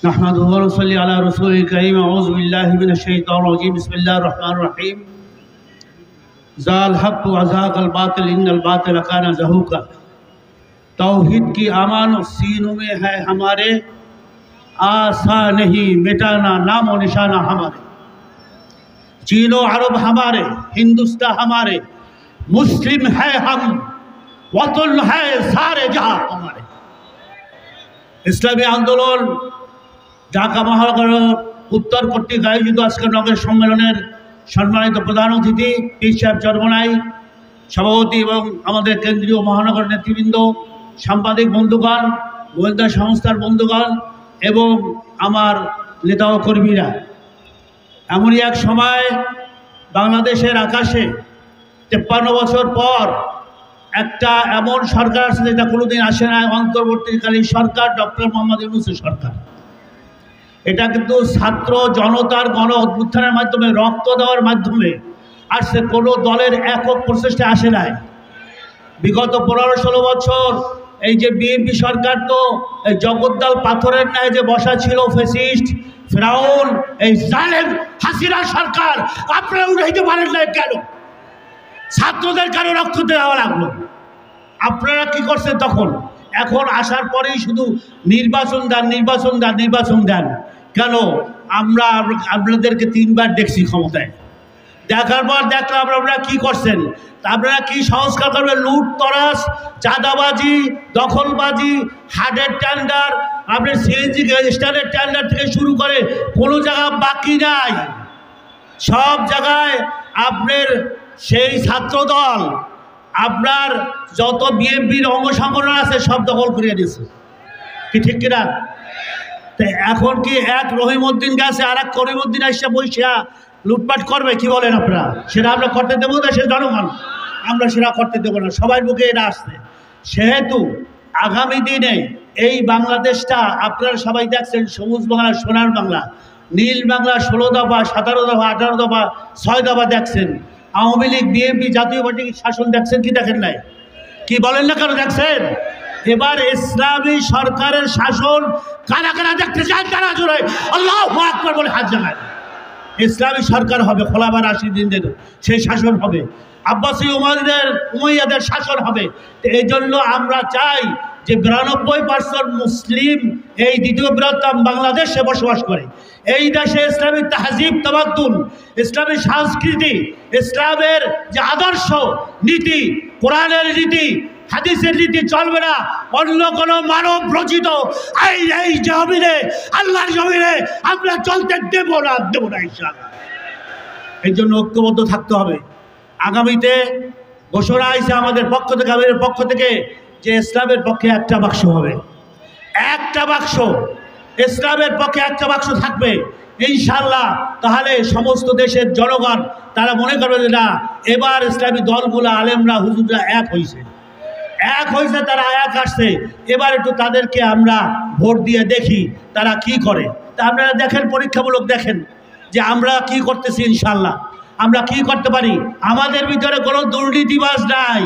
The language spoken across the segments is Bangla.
नहमदुहु व नसल्ली अला रसूलिल करीम अऊज़ु बिल्लाहि मिनश शैतानिर रजीम बिस्मिल्लाहिर रहमानिर रहीम ज़ाल हक़ व ज़ाक़ल बातिल इन्नल बातिल काना ज़हूक़ा। तौहीद की आमान सीनों में है हमारे, आसा नहीं मिटाना नामो निशाना हमारे। चीनो अरब हमारे, हिंदुस्तान हमारे, मुस्लिम है हम, वतन है सारे जहां हमारे। ইসলামী আন্দোলন ঢাকা মহানগর উত্তর কর্তৃক আয়োজিত আজকের নগর সম্মেলনের সম্মানিত প্রধান অতিথি পীর সাহেব চরমনাই সভাপতি এবং আমাদের কেন্দ্রীয় মহানগর নেতৃবৃন্দ, সাংবাদিক বন্ধুগণ, গোয়েন্দা সংস্থার বন্ধুগণ এবং আমার নেতা ও কর্মীরা, এমনই এক সময় বাংলাদেশের আকাশে 53 বছর পর একটা এমন সরকার আছে যেটা কোনোদিন আসে না, অন্তর্বর্তীকালীন সরকার, ডক্টর মোহাম্মদ ইউনূসের সরকার। এটা কিন্তু ছাত্র জনতার গণ অভ্যুত্থানের মাধ্যমে, রক্ত দেওয়ার মাধ্যমে আসছে, কোনো দলের একক প্রচেষ্টা আসে নাই। বিগত 15-16 বছর এই যে বিএনপি সরকার তো এই জগদ্দল পাথরের ন্যায় যে বসা ছিল, ফ্যাসিস্ট ফিরাউন এই জালেম হাসিনা সরকার, আপনারা উঠাইতে পারেন না কেন? ছাত্রদের কেন রক্ত দেওয়া লাগলো? আপনারা কি করছেন তখন? এখন আসার পরেই শুধু নির্বাচন দেন, নির্বাচন দেন, নির্বাচন দেন কেন? আমরা আপনাদেরকে 3 বার দেখছি ক্ষমতায়, দেখার পর দেখলাম আপনারা কি করছেন। আপনারা কি সংস্কার করবেন? লুট তরাস, চাঁদাবাজি, দখলবাজি, হার্টের টেন্ডার, আপনার সিএনজি স্ট্যান্ডার্ড টেন্ডার থেকে শুরু করে কোনো জায়গা বাকি নাই। সব জায়গায় আপনার সেই ছাত্রদল, আপনার যত বিএনপির অঙ্গ সংগঠন আছে সব দখল করিয়ে দিয়েছে, কি ঠিক কিনা? তো এখন কি এক রহিমউদ্দিন গেছে আর এক করিমউদ্দিন এসে বৈশা লুটপাট করবে? কি বলেন আপনারা? সেটা আমরা করতে দেবো না? সে জনগণ, আমরা সেটা করতে দেবো না। সবাই বুকে এটা আসছে। সেহেতু আগামী দিনে এই বাংলাদেশটা আপনারা সবাই দেখছেন, সবুজ বাংলা, সোনার বাংলা, নীল বাংলা, 16 দফা, 17 দফা, 18 দফা, 6 দফা দেখছেন। আওয়ামী লীগ, বিএনপি, জাতীয় পার্টির শাসন দেখছেন কি দেখেন নাই? কি বলেন না কেন দেখছেন? এবার ইসলামী সরকারের শাসন কারা কারা দেখতে চান? তারা জোরে আল্লাহু আকবার বলে হাত জাগায়। ইসলামী সরকার হবে, খোলাফার রাশিদিনদের সেই শাসন হবে, আব্বাসী উমাইয়াদের শাসন হবে। এই জন্য আমরা চাই যে 92% মুসলিম এই দ্বিতীয় বৃহত্তম বাংলাদেশে বসবাস করে। এই দেশে ইসলামী তাহজিব তামাদ্দুন, ইসলামী সংস্কৃতি, ইসলামের যে আদর্শ নীতি, কোরআনের নীতি, হাদিসের নীতি চলবে না। অন্য কোনো মানব রচিত এই জমিনে, আল্লাহর জমিনে আমরা চলতে দেব না ইনশাআল্লাহ। এই জন্য ঐক্যবদ্ধ থাকতে হবে। আগামীতে ঘোষণা আছে আমাদের পক্ষ থেকে, আমাদের পক্ষ থেকে, যে ইসলামের পক্ষে একটা বাক্স হবে, একটা বাক্স ইসলামের পক্ষে একটা বাক্স থাকবে ইনশাআল্লাহ। তাহলে সমস্ত দেশের জনগণ তারা মনে করবে যে না, এবার ইসলামী দলগুলো, আলেমরা, হুজুররা এক হয়েছে, তারা এক আসছে। এবার একটু তাদেরকে আমরা ভোট দিয়ে দেখি তারা কি করে। তা আপনারা দেখেন, পরীক্ষামূলক দেখেন যে আমরা কি করতেছি। ইনশাআল্লাহ আমরা কি করতে পারি। আমাদের ভিতরে কোনো দুর্নীতিবাজ নাই,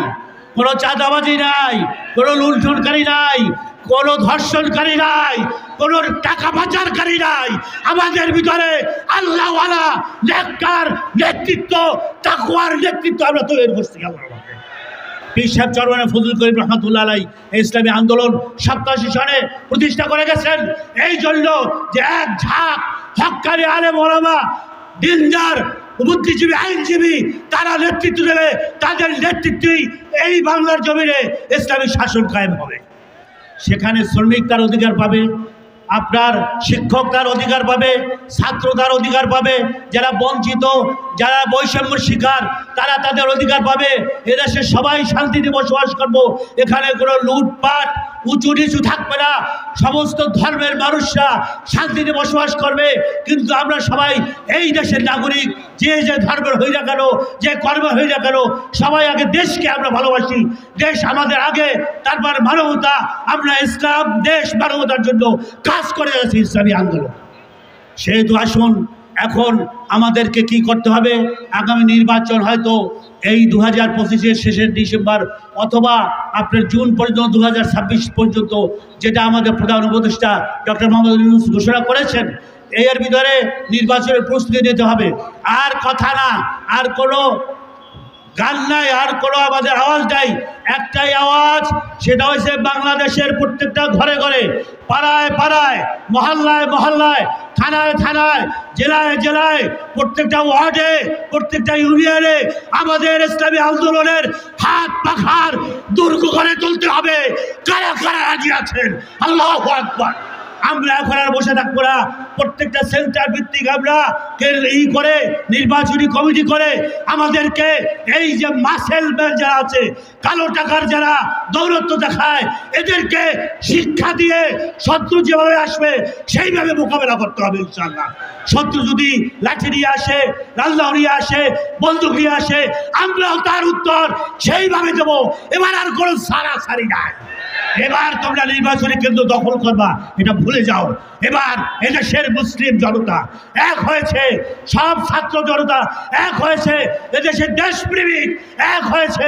কোনো চাঁদাবাজি নাই, কোনো লুণ্ঠনকারী নাই, কোনো ধর্ষণকারী নাই, কোনো টাকা পাচারকারী নাই। আমাদের ভিতরে আল্লাহওয়ালা নেককার নেতৃত্ব, তাকওয়ার নেতৃত্ব আমরা তৈরি করছি। পীর সাহেব চরমনাই ফজলুল করিম রহমাতুল্লাহ আলাইহি ইসলামী আন্দোলন 87 সনে প্রতিষ্ঠা করে গেছেন। এই জন্য যে এক ঝাঁক হক্কানি আলেম ওলামা, দিনদার, বুদ্ধিজীবী, আইনজীবী তারা নেতৃত্ব দেবে। তাদের নেতৃত্বেই এই বাংলার জমিনে ইসলামী শাসন কায়েম হবে। সেখানে শ্রমিক তার অধিকার পাবে, আপনার শিক্ষক তার অধিকার পাবে, ছাত্র তার অধিকার পাবে, যারা বঞ্চিত, যারা বৈষম্য শিকার তারা তাদের অধিকার পাবে। এদেশে সবাই শান্তিতে বসবাস করব। এখানে কোনো লুটপাট, উঁচু নিচু থাকবে না। সমস্ত ধর্মের মানুষরা শান্তিতে বসবাস করবে। কিন্তু আমরা সবাই এই দেশের নাগরিক, যে যে ধর্মের হই না কেন, যে কর্মের হই না কেন, সবাই আগে দেশকে আমরা ভালোবাসি। দেশ আমাদের আগে, তারপর মানবতা। আমরা ইসলাম, দেশ, মানবতার জন্য কাজ করে আছি ইসলামী আন্দোলন। সেহেতু আসুন এখন আমাদেরকে কি করতে হবে? আগামী নির্বাচন হয়তো এই 2025-এর শেষের ডিসেম্বর অথবা আপনার জুন পর্যন্ত 2026 পর্যন্ত, যেটা আমাদের প্রধান উপদেষ্টা ডক্টর মোহাম্মদ ইউনূস ঘোষণা করেছেন, এর ভিতরে নির্বাচনের প্রস্তুতি নিতে হবে। আর কথা না, আর কোনো গান নাই, আর কোনো আমাদের আওয়াজ নাই। একটাই আওয়াজ, সেটা হচ্ছে বাংলাদেশের প্রত্যেকটা ঘরে ঘরে, পাড়ায় পাড়ায়, মহল্লায় মহল্লায়, থানায় থানায়, জেলায় জেলায়, প্রত্যেকটা ওয়ার্ডে, প্রত্যেকটা ইউনিয়নে আমাদের ইসলামী আন্দোলনের হাত পাখার দুর্গ করে তুলতে হবে। কারা কারা রাজি আছেন? আল্লাহু আকবার। আমরা এখন আর বসে থাকবো না। প্রত্যেকটা সেন্টার ভিত্তিক আমরা করে নির্বাচনী কমিটি করে আমাদেরকে এই যে মাসেল ম্যান যারা আছে, কালো টাকার যারা দৌরত্ব দেখায়, এদেরকে শিক্ষা দিয়ে শত্রু যেভাবে আসবে সেইভাবে মোকাবেলা করতে হবে ইনশাআল্লাহ। শত্রু যদি লাঠি নিয়ে আসে, রাল্লাহ নিয়ে আসে, বন্দুক নিয়ে আসে, আমরাও তার উত্তর সেইভাবে দেবো। এবার আর কোনো সারাসারি নাই। এবার তোমরা নির্বাচনী কেন্দ্র দখল করবা, এটা ভুলে যাও। এবার এদেশের মুসলিম জনতা এক হয়েছে, সব ছাত্র জনতা এক হয়েছে, এদেশের দেশপ্রেমিক এক হয়েছে।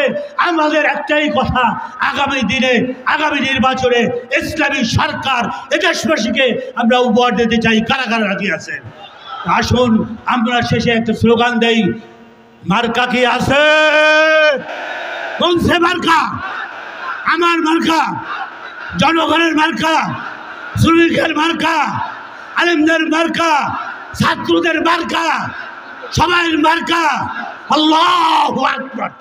আমাদের একটাই কথা, আগামী দিনে, আগামী নির্বাচনে ইসলামী সরকার এদেশবাসীকে আমরা উপহার দিতে চাই। কারা কারা রাজি আছেন? আসুন আমরা শেষে একটা স্লোগান দেই, মার্কা কি আছে? কোন সে মার্কা? আমার মার্কা, জনগণের মার্কা, শ্রমিকের মার্কা, আলেমদের মার্কা, ছাত্রদের মার্কা, সবাই মার্কা। আল্লাহু আকবার।